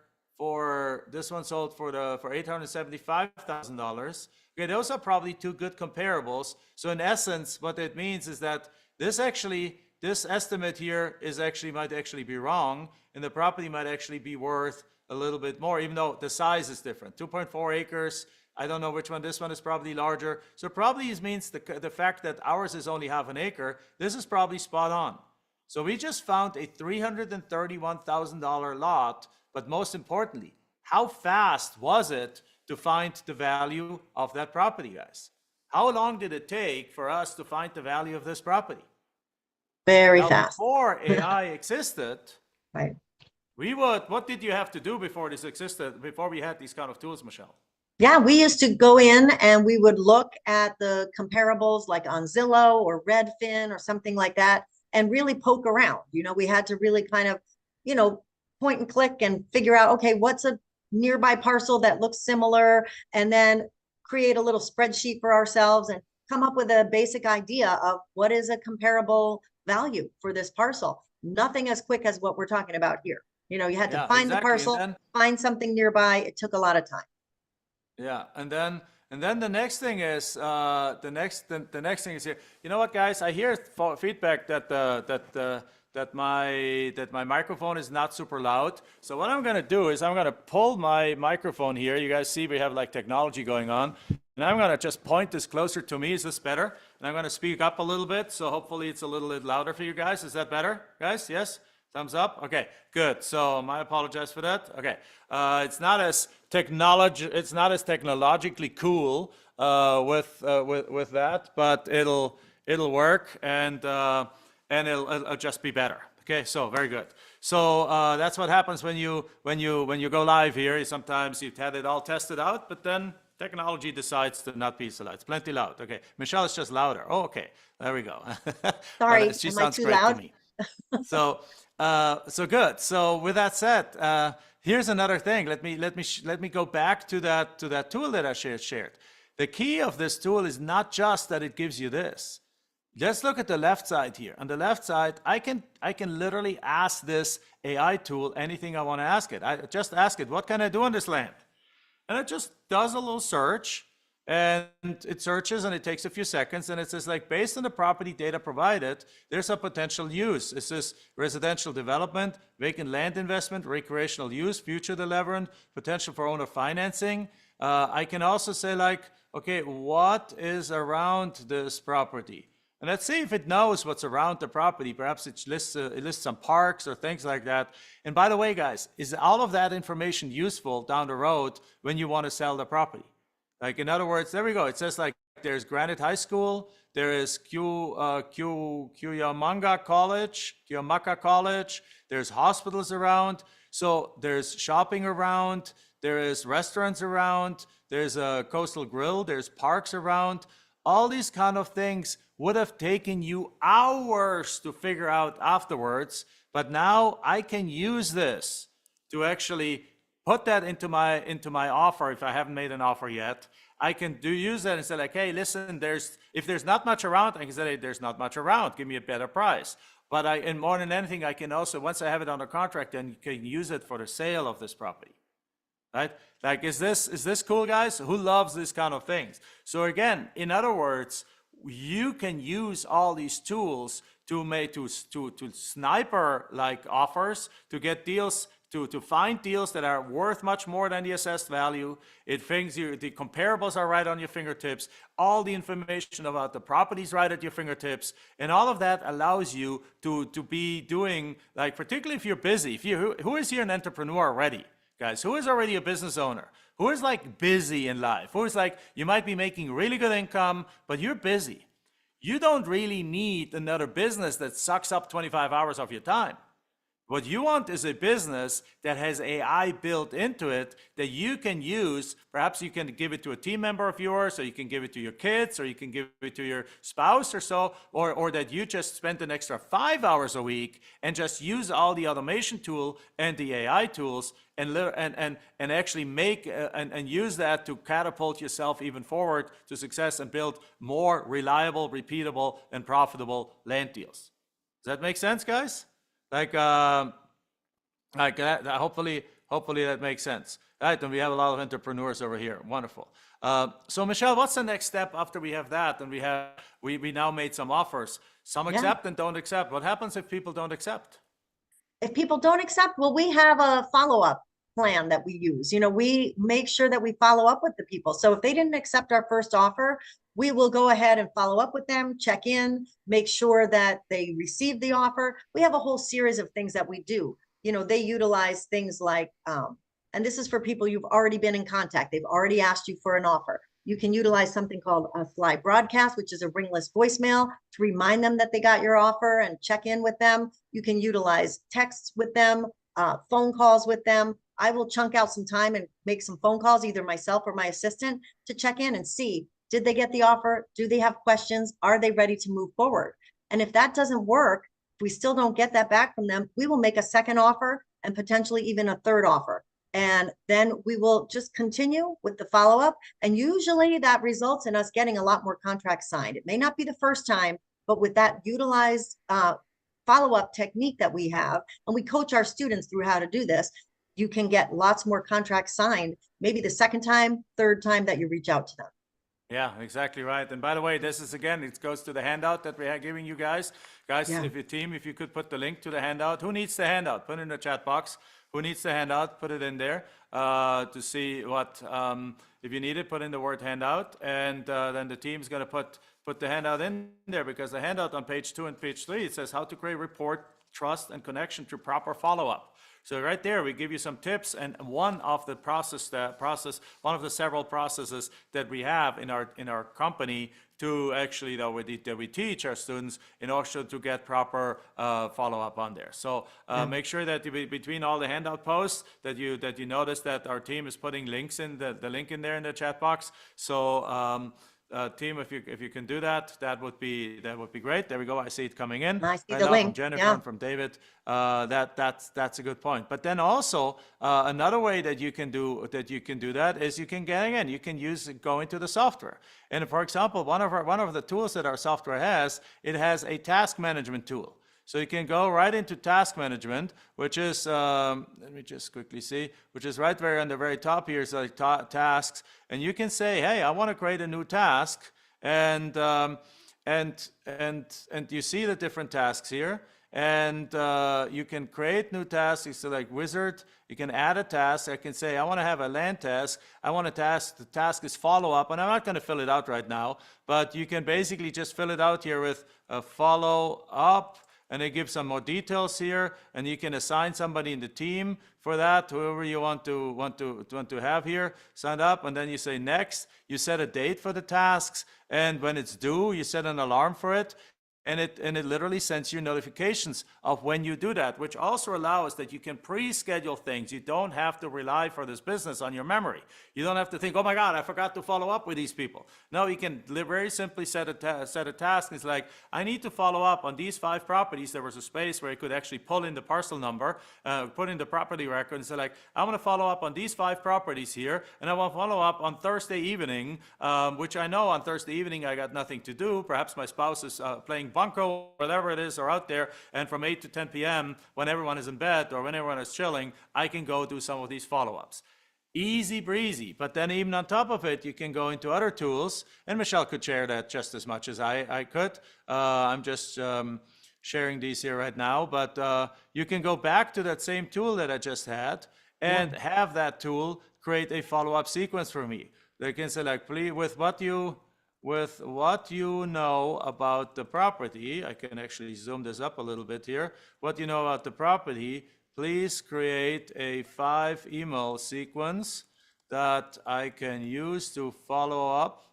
this one sold for $875,000. Okay, those are probably two good comparables. So in essence, what it means is that this estimate here might actually be wrong, and the property might actually be worth a little bit more, even though the size is different. 2.4 acres. I don't know which one. This one is probably larger. So probably means the fact that ours is only half an acre. This is probably spot on. So we just found a $331,000 lot, but most importantly, how fast was it to find the value of that property, guys? How long did it take for us to find the value of this property? Very Now, fast. before AI existed, Right. what did you have to do before this existed, before we had these kind of tools, Michelle? Yeah, we used to go in and we would look at the comparables like on Zillow or Redfin or something like that and really poke around. We had to really kind of, point and click and figure out, okay, what's a nearby parcel that looks similar, and then create a little spreadsheet for ourselves and come up with a basic idea of what is a comparable value for this parcel. Nothing as quick as what we're talking about here. You had to find the parcel, find something nearby. It took a lot of time. Yeah, and then the next thing is the next thing is here. You know what, guys? I hear feedback that my microphone is not super loud. So what I'm gonna do is I'm gonna pull my microphone here. You guys see we have like technology going on, and I'm gonna just point this closer to me. Is this better? And I'm gonna speak up a little bit, so hopefully it's a little bit louder for you guys. Is that better, guys? Yes. Thumbs up. Okay, good. So I apologize for that. Okay, it's not as technologically cool with that, but it'll work, and it'll just be better. Okay, so very good. So that's what happens when you go live here. Sometimes you've had it all tested out, but then technology decides to not be so loud. It's plenty loud. Okay, Michelle is just louder. Oh, okay, there we go. Sorry, she am sounds I too great loud? to me. So good. So with that said, here's another thing. Let me go back to that tool that I shared. The key of this tool is not just that it gives you this. Just look at the left side here. On the left side, I can literally ask this AI tool anything I want to ask it. I just ask it, what can I do on this land? And it just does a little search, and it searches, and it takes a few seconds, and it says, like, based on the property data provided, there's a potential use. It says residential development, vacant land investment, recreational use, future development, potential for owner financing. I can also say, like, okay, what is around this property? And let's see if it knows what's around the property. Perhaps it lists some parks or things like that. And by the way, guys, is all of that information useful down the road when you want to sell the property? Like, in other words, there we go. It says, like, there's Granite High School, there is Cuyamaca College, there's hospitals around, so there's shopping around, there is restaurants around, there's a coastal grill, there's parks around. All these kind of things would have taken you hours to figure out afterwards, but now I can use this to actually put that into my offer. If I haven't made an offer yet, I can use that and say, like, hey, listen, if there's not much around, I can say, hey, there's not much around, give me a better price. But and more than anything, I can also, once I have it under contract, then you can use it for the sale of this property, right? Like, is this cool, guys? Who loves this kind of things? So again, in other words, you can use all these tools to sniper like offers, to get deals, to find deals that are worth much more than the assessed value. It thinks the comparables are right on your fingertips. All the information about the properties right at your fingertips, and all of that allows you to be doing, like, particularly if you're busy. Who is here an entrepreneur already, guys? Who is already a business owner? Who is, like, busy in life? Who is, like, you might be making really good income, but you're busy. You don't really need another business that sucks up 25 hours of your time. What you want is a business that has AI built into it that you can use. Perhaps you can give it to a team member of yours, or you can give it to your kids, or you can give it to your spouse or so, or that you just spend an extra 5 hours a week and just use all the automation tool and the AI tools and actually make and use that to catapult yourself even forward to success and build more reliable, repeatable, and profitable land deals. Does that make sense, guys? Like, hopefully that makes sense. All right, and we have a lot of entrepreneurs over here. Wonderful. So Michelle, what's the next step after we have that? And we now made some offers. Some accept and don't accept. What happens if people don't accept? If people don't accept, well, we have a follow-up plan that we use. We make sure that we follow up with the people. So if they didn't accept our first offer, we will go ahead and follow up with them, check in, make sure that they receive the offer. We have a whole series of things that we do. They utilize things like, and this is for people you've already been in contact. They've already asked you for an offer. You can utilize something called a fly broadcast, which is a ringless voicemail to remind them that they got your offer and check in with them. You can utilize texts with them, phone calls with them. I will chunk out some time and make some phone calls, either myself or my assistant, to check in and see, did they get the offer? Do they have questions? Are they ready to move forward? And if that doesn't work, if we still don't get that back from them, we will make a second offer and potentially even a third offer. And then we will just continue with the follow-up. And usually that results in us getting a lot more contracts signed. It may not be the first time, but with that utilized follow-up technique that we have, and we coach our students through how to do this, you can get lots more contracts signed, maybe the second time, third time that you reach out to them. Yeah, exactly right. And by the way, this is again, it goes to the handout that we are giving you guys. Guys, Yeah. if you could put the link to the handout. Who needs the handout? Put it in the chat box. Who needs the handout? Put it in there to see what, if you need it, put in the word handout. And then the team's going to put the handout in there, because the handout on page 2 and page 3, it says how to create rapport, trust, and connection through proper follow-up. So right there, we give you some tips, and one of the one of the several processes that we have in our company to actually that we teach our students in order to get proper follow-up on there. So make sure that between all the handout posts that you notice that our team is putting links in the link in there in the chat box. So team, if you can do that, that would be great. There we go. I see it coming in. I see right the now link. from Jennifer Yeah. and from David. That's a good point. But then also another way that you can do that is you can go into the software. And for example, one of the tools that our software has, it has a task management tool. So you can go right into task management, which is, let me just quickly see, which is right there on the very top here, is like tasks. And you can say, hey, I want to create a new task. And you see the different tasks here. And you can create new tasks. You select wizard. You can add a task. I can say, I want to have a land task. I want a task. The task is follow up. And I'm not going to fill it out right now. But you can basically just fill it out here with a follow up. And it gives some more details here, and you can assign somebody in the team for that, whoever you want to have here, sign up, and then you say next. You set a date for the tasks, and when it's due, you set an alarm for it. And it literally sends you notifications of when you do that, which also allows that you can pre-schedule things. You don't have to rely for this business on your memory. You don't have to think, oh my God, I forgot to follow up with these people. No, you can very simply set a task. It's like, I need to follow up on these 5 properties. There was a space where you could actually pull in the parcel number, put in the property record, and say like, I want to follow up on these 5 properties here, and I want to follow up on Thursday evening, which I know on Thursday evening I got nothing to do. Perhaps my spouse is playing bunco, whatever it is, or out there, and from 8 to 10 p.m. when everyone is in bed or when everyone is chilling, I can go do some of these follow-ups. Easy breezy. But then even on top of it, you can go into other tools, and Michelle could share that just as much as I could. I'm just sharing these here right now, but you can go back to that same tool that I just had and have that tool create a follow-up sequence for me. They can say like, please, with what you know about the property, I can actually zoom this up a little bit here. What you know about the property, please create a 5 email sequence that I can use to follow up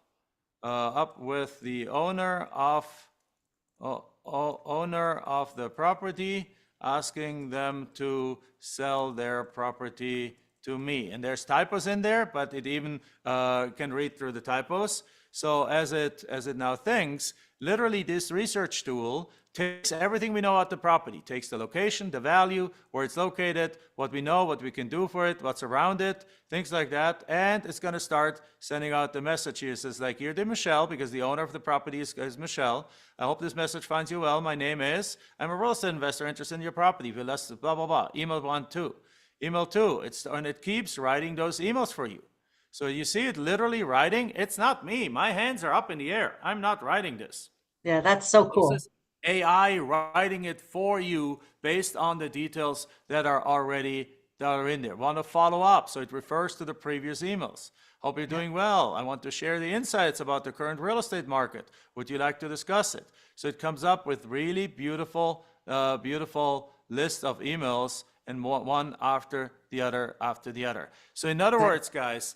with the owner of the property asking them to sell their property to me. And there's typos in there, but it even can read through the typos. So as it now thinks, literally this research tool takes everything we know about the property, takes the location, the value, where it's located, what we know, what we can do for it, what's around it, things like that, and it's going to start sending out the message here. It says like, here to Michelle, because the owner of the property is Michelle. I hope this message finds you well. My name is, I'm a real estate investor interested in your property. If you less, blah, blah, blah. Email 1, 2. Email 2. And it keeps writing those emails for you. So you see it literally writing. It's not me. My hands are up in the air. I'm not writing this. Yeah, that's so cool. This is AI writing it for you based on the details that are in there. Want to follow up, so it refers to the previous emails. Hope you're doing well. I want to share the insights about the current real estate market. Would you like to discuss it? So it comes up with really beautiful, beautiful list of emails, and one after the other. So in other words, guys,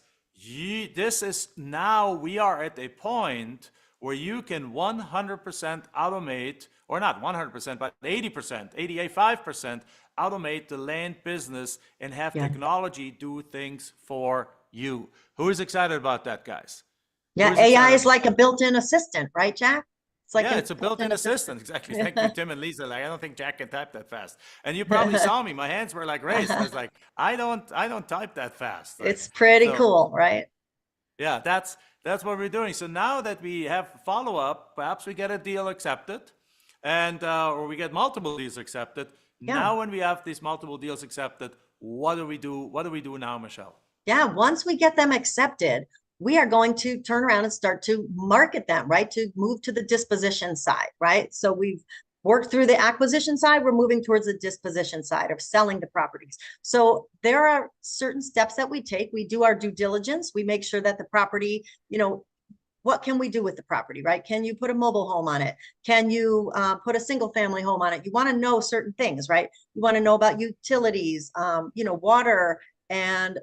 this is now we are at a point where you can 100% automate, or not 100%, but 80%, 85% automate the land business and have technology do things for you. Who is excited about that, guys? Yeah, AI is like a built-in assistant, right, Jack? It's like it's a built-in assistant. Exactly. Thank you, Tim and Lisa. Like, I don't think Jack can type that fast. And you probably saw me. My hands were like raised. I was like, I don't type that fast. Like, it's pretty cool, right? Yeah, that's what we're doing. So now that we have follow-up, perhaps we get a deal accepted, and or we get multiple deals accepted. Yeah. Now, when we have these multiple deals accepted, what do we do? What do we do now, Michelle? Yeah, once we get them accepted, we are going to turn around and start to market them, right? To move to the disposition side, right? So we've worked through the acquisition side, we're moving towards the disposition side of selling the properties. So there are certain steps that we take. We do our due diligence. We make sure that the property, what can we do with the property, right? Can you put a mobile home on it? Can you put a single family home on it? You want to know certain things, right? You want to know about utilities, water, and,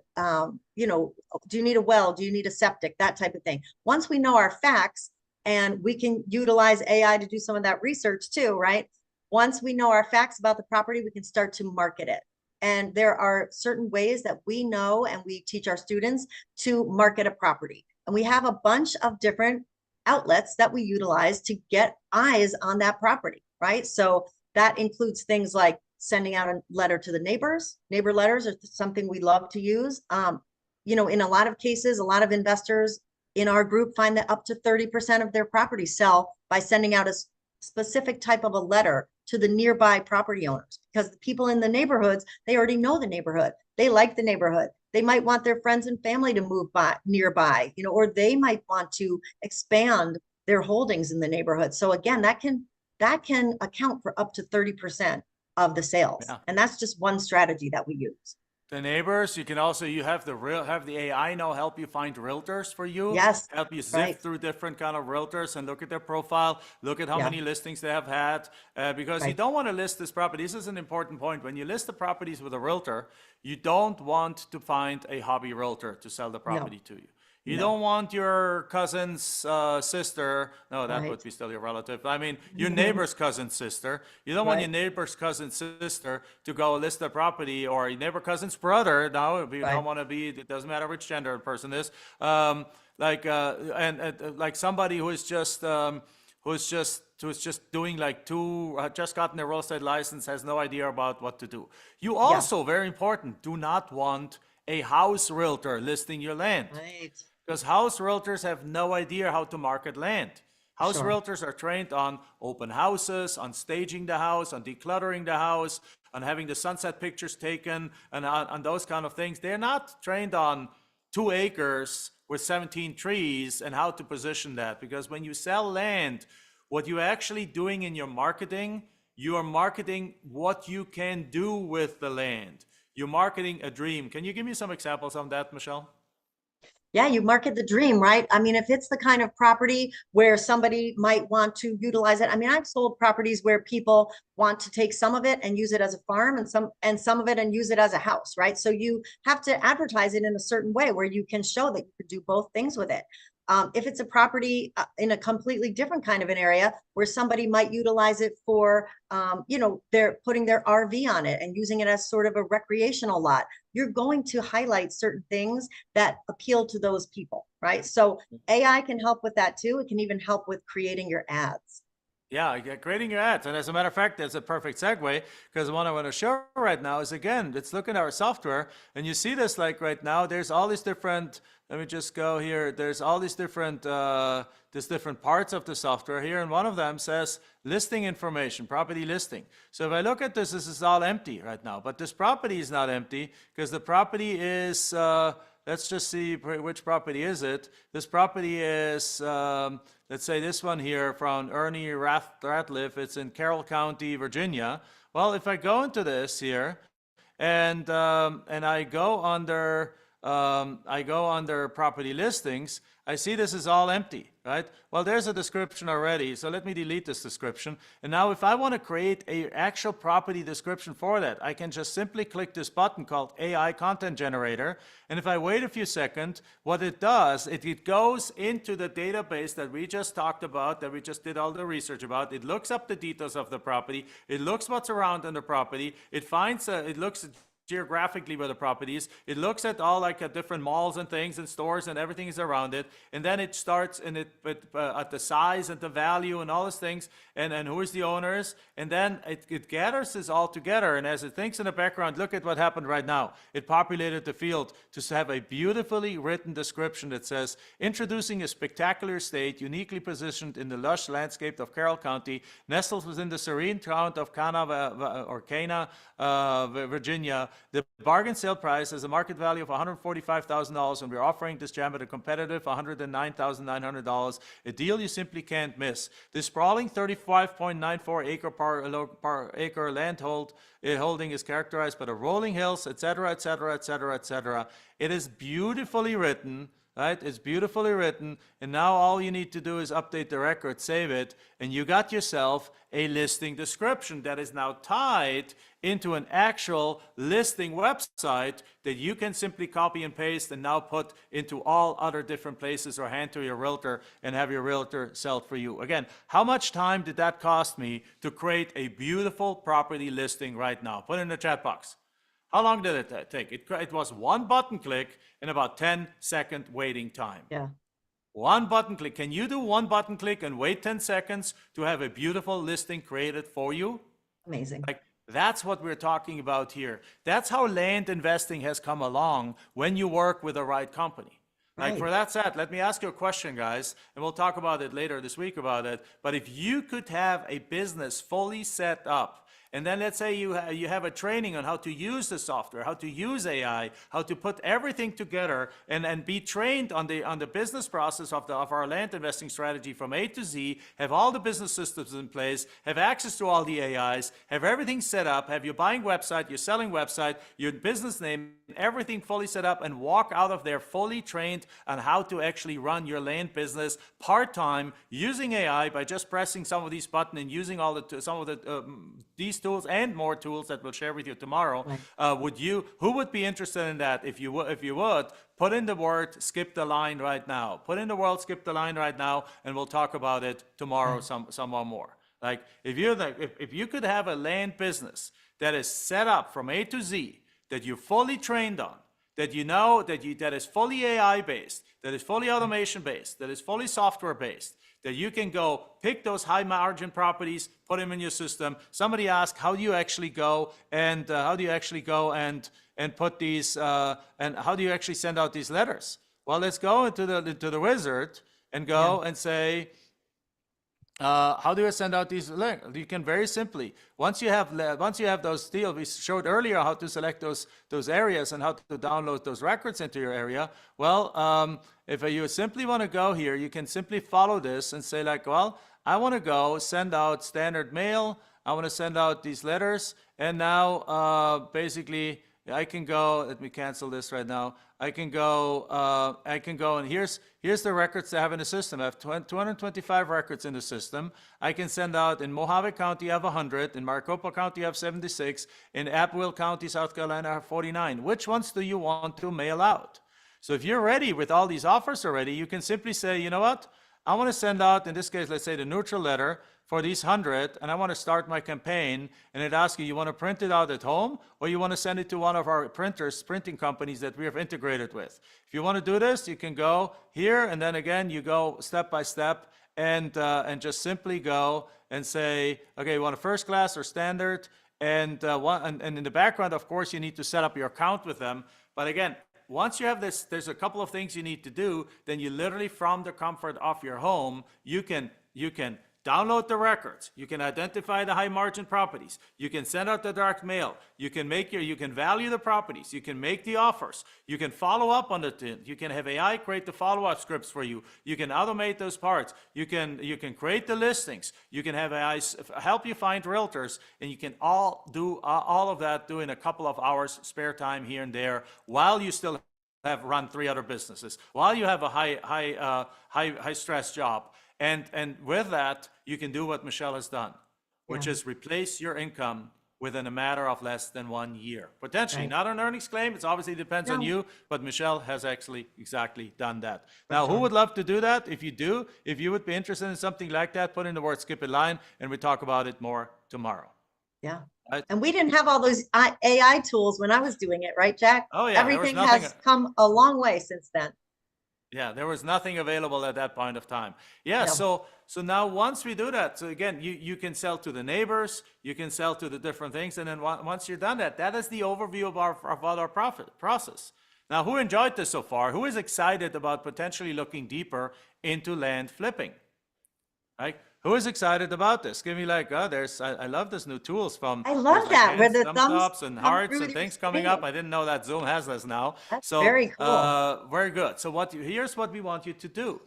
do you need a well? Do you need a septic? That type of thing. Once we know our facts, and we can utilize AI to do some of that research too, right? Once we know our facts about the property, we can start to market it. And there are certain ways that we know and we teach our students to market a property. And we have a bunch of different outlets that we utilize to get eyes on that property, right? So that includes things like sending out a letter to the neighbors. Neighbor letters are something we love to use. In a lot of cases, a lot of investors in our group find that up to 30% of their properties sell by sending out a specific type of a letter to the nearby property owners, because the people in the neighborhoods, they already know the neighborhood. They like the neighborhood. They might want their friends and family to move nearby, or they might want to expand their holdings in the neighborhood. So again, that can account for up to 30% of the sales. Yeah. And that's just one strategy that we use. The neighbors, you can also, you have the AI now help you find realtors for you. Yes. Help you sift through different kind of realtors and look at their profile, look at how many listings they have had, because you don't want to list this property. This is an important point. When you list the properties with a realtor, you don't want to find a hobby realtor to sell the property to you. You don't want your cousin's sister. No, that would be still your relative. I mean, your neighbor's cousin's sister. You don't want your neighbor's cousin's sister to go list the property, or your neighbor cousin's brother. No, you don't want to be. It doesn't matter which gender the person is. Like somebody who is just doing just gotten their real estate license, has no idea about what to do. You also, very important, do not want a house realtor listing your land. Right. Because house realtors have no idea how to market land. House realtors are trained on open houses, on staging the house, on decluttering the house, on having the sunset pictures taken, and on those kind of things. They're not trained on 2 acres with 17 trees and how to position that. Because when you sell land, what you're actually doing in your marketing, you are marketing what you can do with the land. You're marketing a dream. Can you give me some examples on that, Michelle? Yeah, you market the dream, right? I mean, if it's the kind of property where somebody might want to utilize it. I mean, I've sold properties where people want to take some of it and use it as a farm, and some of it and use it as a house, right? So you have to advertise it in a certain way where you can show that you could do both things with it. If it's a property in a completely different kind of an area where somebody might utilize it for, they're putting their RV on it and using it as sort of a recreational lot, you're going to highlight certain things that appeal to those people, right? So AI can help with that too. It can even help with creating your ads. Yeah, creating your ads. And as a matter of fact, that's a perfect segue because the one I want to show right now is, again, let's look at our software. And you see this like right now, there's all these different, let me just go here. There's all these different parts of the software here. And one of them says listing information, property listing. So if I look at this, this is all empty right now. But this property is not empty because the property is, let's just see which property is it. This property is, let's say this one here from Ernie Ratliff. It's in Carroll County, Virginia. Well, if I go into this here and I go under property listings, I see this is all empty, right? Well, there's a description already, so let me delete this description. And now if I want to create an actual property description for that, I can just simply click this button called AI Content Generator. And if I wait a few seconds, what it does, it goes into the database that we just talked about, that we just did all the research about. It looks up the details of the property. It looks what's around on the property. It finds, it looks geographically where the property is. It looks at all like at different malls and things and stores and everything is around it. And then it starts and at the size and the value and all these things and who is the owners. And then it gathers this all together. And as it thinks in the background, look at what happened right now. It populated the field to have a beautifully written description that says, introducing a spectacular estate uniquely positioned in the lush landscape of Carroll County, nestled within the serene town of Cana, Virginia. The bargain sale price has a market value of $145,000, and we're offering this gem at a competitive $109,900, a deal you simply can't miss. This sprawling 35.94 acre per acre land holding is characterized by the rolling hills, etc., etc., etc., etc. It is beautifully written. Right? It's beautifully written, and now all you need to do is update the record, save it, and you got yourself a listing description that is now tied into an actual listing website that you can simply copy and paste and now put into all other different places or hand to your realtor and have your realtor sell it for you. Again, how much time did that cost me to create a beautiful property listing right now? Put it in the chat box. How long did it take? It was one button click and about 10-second waiting time. Yeah. One button click. Can you do one button click and wait 10 seconds to have a beautiful listing created for you? Amazing. Like, that's what we're talking about here. That's how land investing has come along when you work with the right company. Like, Right. for that said, let me ask you a question, guys, and we'll talk about it later this week about it. But if you could have a business fully set up, and then let's say you have a training on how to use the software, how to use AI, how to put everything together and be trained on the business process of our land investing strategy from A to Z, have all the business systems in place, have access to all the AIs, have everything set up, have your buying website, your selling website, your business name, everything fully set up, and walk out of there fully trained on how to actually run your land business part-time using AI by just pressing some of these buttons and using these tools and more tools that we'll share with you tomorrow. Right. Who would be interested in that? If you would, put in the word skip the line right now. Put in the word skip the line right now, and we'll talk about it tomorrow some more. Like, if you could have a land business that is set up from A to Z, that you're fully trained on, that you know that is fully AI based, that is fully automation based, that is fully software based, that you can go pick those high margin properties, put them in your system. Somebody asked, how do you actually go and put these and how do you actually send out these letters? Well, let's go into the wizard and go and say, how do I send out these links? You can very simply, once you have those deals, we showed earlier how to select those areas and how to download those records into your area. Well, if you simply want to go here, you can simply follow this and say like, well, I want to go send out standard mail. I want to send out these letters, and now basically I can go. Let me cancel this right now. I can go and here's the records I have in the system. I have 225 records in the system. I can send out in Mojave County I have 100, in Maricopa County I have 76, in Abbeville County, South Carolina I have 49. Which ones do you want to mail out? So if you're ready with all these offers already, you can simply say, you know what? I want to send out, in this case, let's say the neutral letter for these 100, and I want to start my campaign, and it asks you, you want to print it out at home, or you want to send it to one of our printing companies that we have integrated with. If you want to do this, you can go here, and then again, you go step by step, and just simply go and say, okay, you want a first class or standard, and in the background, of course, you need to set up your account with them. But again, once you have this, there's a couple of things you need to do. Then you literally, from the comfort of your home, you can download the records. You can identify the high margin properties. You can send out the direct mail. You can value the properties. You can make the offers. You can follow up on it. You can have AI create the follow-up scripts for you. You can automate those parts. You can create the listings. You can have AI help you find realtors, and you can all do all of that in a couple of hours spare time here and there, while you still have run 3 other businesses, while you have a high stress job. And with that, you can do what Michelle has done, which is replace your income within a matter of less than 1 year. Potentially, not an earnings claim. It obviously depends on you, but Michelle has actually exactly done that. Now, who would love to do that? If you would be interested in something like that, put in the word skip a line, and we talk about it more tomorrow. Yeah. Right? And we didn't have all those AI tools when I was doing it, right, Jack? Oh, yeah. Everything has come a long way since then. Yeah, there was nothing available at that point of time. Yeah, No. so now once we do that, so again, you can sell to the neighbors, you can sell to the different things, and then once you're done that is the overview of our process. Now, who enjoyed this so far? Who is excited about potentially looking deeper into land flipping? Right? Who is excited about this? Give me like, I love this new tools from. I love that, where the thumbs ups and hearts and things coming up. I didn't know that Zoom has this now. That's very cool. Very good. So here's what we want you to do.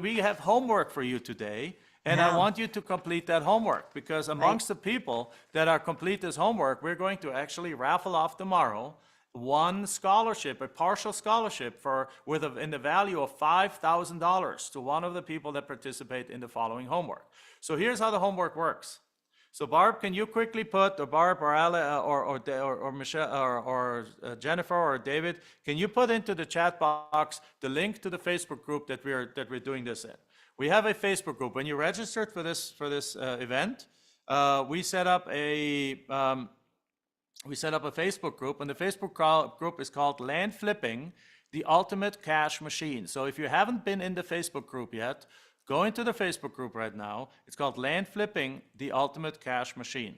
We have homework for you today, and I want you to complete that homework, because amongst the people that are complete this homework, we're going to actually raffle off tomorrow one scholarship, a partial scholarship in the value of $5,000 to one of the people that participate in the following homework. So here's how the homework works. So Barb, can you quickly put, or Barb or Ale, or Michelle or Jennifer or David, can you put into the chat box the link to the Facebook group that we're doing this in? We have a Facebook group. When you registered for this event, we set up a Facebook group, and the Facebook group is called Land Flipping, the Ultimate Cash Machine. So if you haven't been in the Facebook group yet, go into the Facebook group right now. It's called Land Flipping, the Ultimate Cash Machine.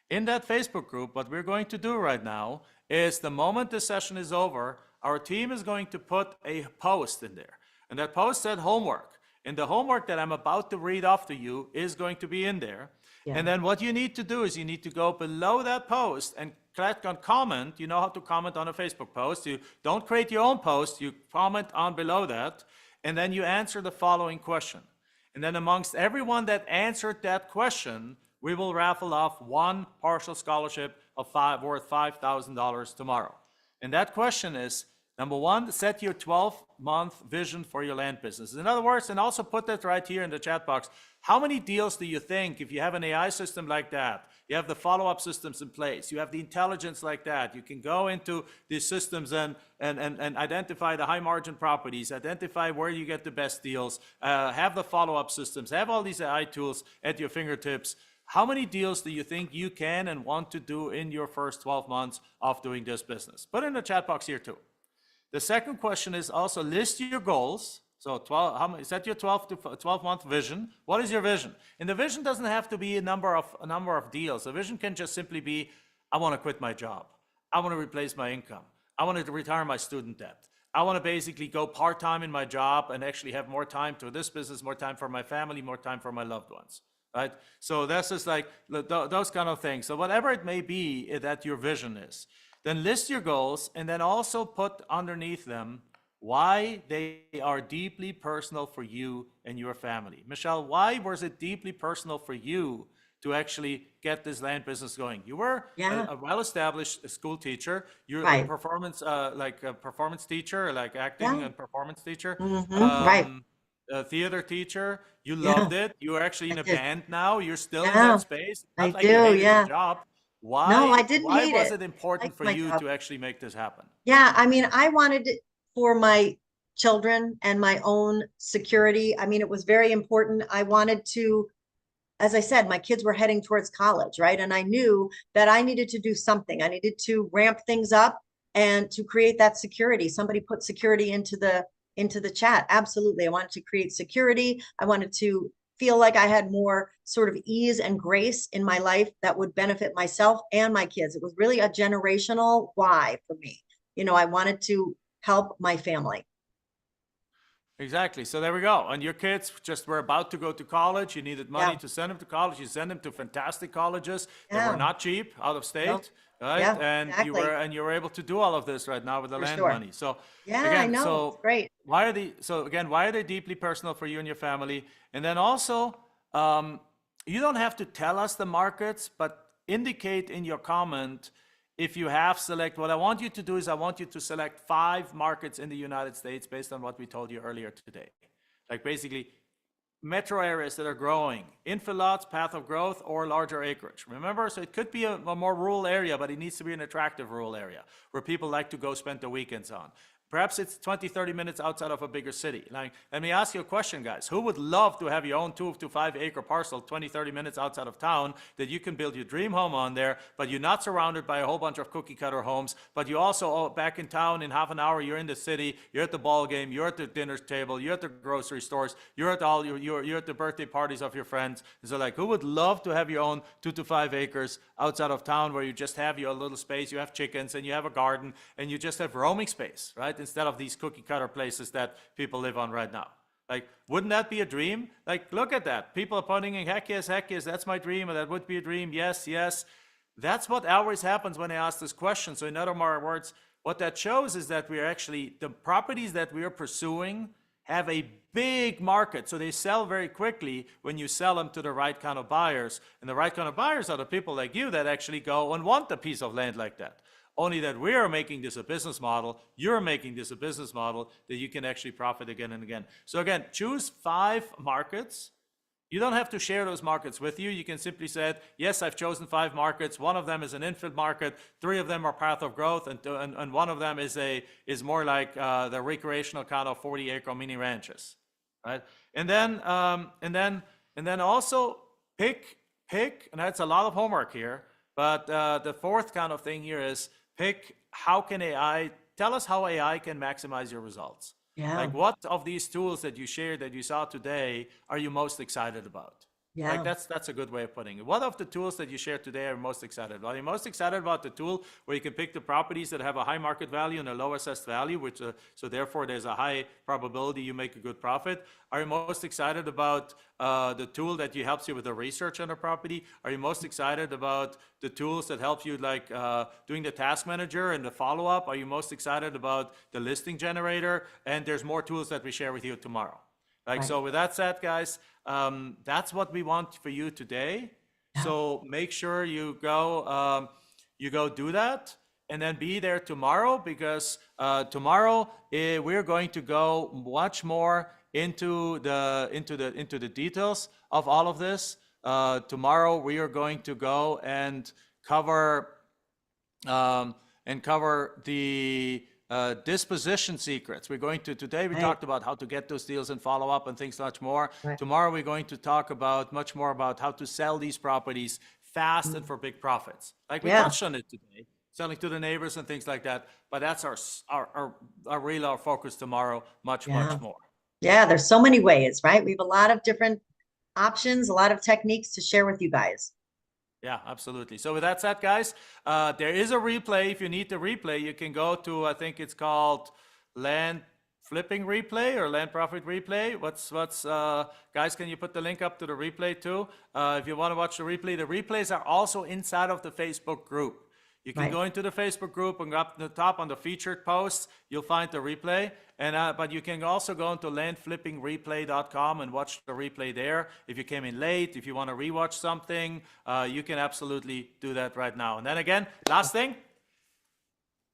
In that Facebook group, what we're going to do right now is, the moment this session is over, our team is going to put a post in there. And that post said homework. And the homework that I'm about to read off to you is going to be in there. Yeah. And then what you need to do is you need to go below that post and click on comment. You know how to comment on a Facebook post. You don't create your own post. You comment on below that. And then you answer the following question. And then amongst everyone that answered that question, we will raffle off one partial scholarship worth $5,000 tomorrow. And that question is, number one, set your 12-month vision for your land business. In other words, and also put that right here in the chat box, how many deals do you think, if you have an AI system like that, you have the follow-up systems in place, you have the intelligence like that, you can go into these systems and identify the high margin properties, identify where you get the best deals, have the follow-up systems, have all these AI tools at your fingertips. How many deals do you think you can and want to do in your first 12 months of doing this business? Put it in the chat box here too. The second question is also list your goals. So set your 12-month vision. What is your vision? And the vision doesn't have to be a number of deals. The vision can just simply be, I want to quit my job. I want to replace my income. I want to retire my student debt. I want to basically go part-time in my job and actually have more time to this business, more time for my family, more time for my loved ones. Right? So that's just like those kind of things. So whatever it may be that your vision is, then list your goals, and then also put underneath them why they are deeply personal for you and your family. Michelle, why was it deeply personal for you to actually get this land business going? You were a well-established school teacher. You're a performance, performance teacher, like acting and performance teacher. A theater teacher. You loved it. You are actually in a band now. You're still in that space. Not like you hated your job. Why? No, I didn't hate it. Why was it important for you to actually make this happen? Yeah, I mean, I wanted for my children and my own security. I mean, it was very important. I wanted to, as I said, my kids were heading towards college, right? And I knew that I needed to do something. I needed to ramp things up and to create that security. Somebody put security into the chat. Absolutely. I wanted to create security. I wanted to feel like I had more sort of ease and grace in my life that would benefit myself and my kids. It was really a generational why for me. You know, I wanted to help my family. Exactly. So there we go. And your kids just were about to go to college. You needed money Yeah. to send them to college. You send them to fantastic colleges that were Yeah. not cheap, out of No. state, right? Yeah, And exactly. you were able to do all of this right now with the For land sure. money. So Yeah, I again, know. It's so great. why are they deeply personal for you and your family? And then also, um, you don't have to tell us the markets, but indicate in your comment if you have select. What I want you to do is I want you to select 5 markets in the United States based on what we told you earlier today. Like basically metro areas that are growing, infill lots, path of growth, or larger acreage. Remember, so it could be a more rural area, but it needs to be an attractive rural area where people like to go spend the weekends on. Perhaps it's 20, 30 minutes outside of a bigger city. Like, let me ask you a question, guys. Who would love to have your own 2 to 5 acre parcel 20, 30 minutes outside of town that you can build your dream home on there, but you're not surrounded by a whole bunch of cookie cutter homes, but you also, back in town in half an hour, you're in the city, you're at the ball game, you're at the dinner table, you're at the grocery stores, you're at you're at the birthday parties of your friends. And so like, who would love to have your own 2 to 5 acres outside of town where you just have your little space, you have chickens and you have a garden and you just have roaming space, right? Instead of these cookie cutter places that people live on right now. Like, wouldn't that be a dream? Like, look at that. People are putting in, heck yes, that's my dream, and that would be a dream, yes, yes. That's what always happens when I ask this question. So in other words, what that shows is that we're actually, the properties that we are pursuing have a big market. So they sell very quickly when you sell them to the right kind of buyers. And the right kind of buyers are the people like you that actually go and want a piece of land like that. Only that we are making this a business model, you're making this a business model that you can actually profit again and again. So again, choose 5 markets. You don't have to share those markets with you. You can simply say, yes, I've chosen 5 markets. One of them is an infill market. 3 of them are path of growth. And one of them is more like the recreational kind of 40-acre mini ranches, right? And then also pick, and that's a lot of homework here. But the fourth kind of thing here is pick tell us how AI can maximize your results. Yeah. Like, what of these tools that you shared that you saw today are you most excited about? Like, Yeah. that's a good way of putting it. What of the tools that you shared today are you most excited about? Are you most excited about the tool where you can pick the properties that have a high market value and a low assessed value, which so therefore there's a high probability you make a good profit? Are you most excited about the tool that helps you with the research on a property? Are you most excited about the tools that help you like doing the task manager and the follow-up? Are you most excited about the listing generator? And there's more tools that we share with you tomorrow. Like, Right. so with that said, guys, that's what we want for you today. Yeah. So make sure you go do that, and then be there tomorrow, because tomorrow we're going to go much more into the details of all of this. Tomorrow we are going to go and cover the disposition secrets. We're going to, today we Right. talked about how to get those deals and follow up and things much more. Right. Tomorrow we're going to talk about much more about how to sell these properties fast and for big profits. Like we Yeah. touched on it today, selling to the neighbors and things like that. But that's our focus tomorrow, much Yeah. more. Yeah. There's so many ways, right? We have a lot of different options, a lot of techniques to share with you guys. Yeah, absolutely. So with that said, guys, there is a replay. If you need the replay, you can go to, I think it's called Land Flipping Replay or Land Profit Replay. Guys, can you put the link up to the replay too? If you want to watch the replays are also inside of the Facebook group. You can Right. go into the Facebook group and up the top on the featured posts, you'll find the replay. And but you can also go into landflippingreplay.com and watch the replay there. If you came in late, if you want to rewatch something, you can absolutely do that right now. And then again, last thing,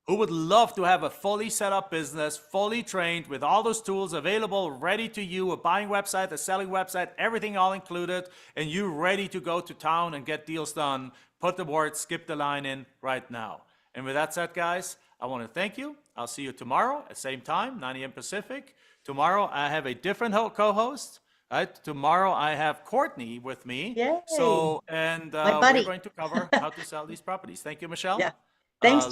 who would love to have a fully set up business, fully trained with all those tools available, ready to you, a buying website, a selling website, everything all included, and you ready to go to town and get deals done? Put the word skip the line in right now. And with that said, guys, I want to thank you. I'll see you tomorrow at same time, 9 a.m. Pacific. Tomorrow I have a different co-host. Right? Tomorrow I have Courtney with me. Yay. So, and My we're buddy. going to cover how to sell these properties. Thank you, Michelle. Yeah. Thanks, Uh,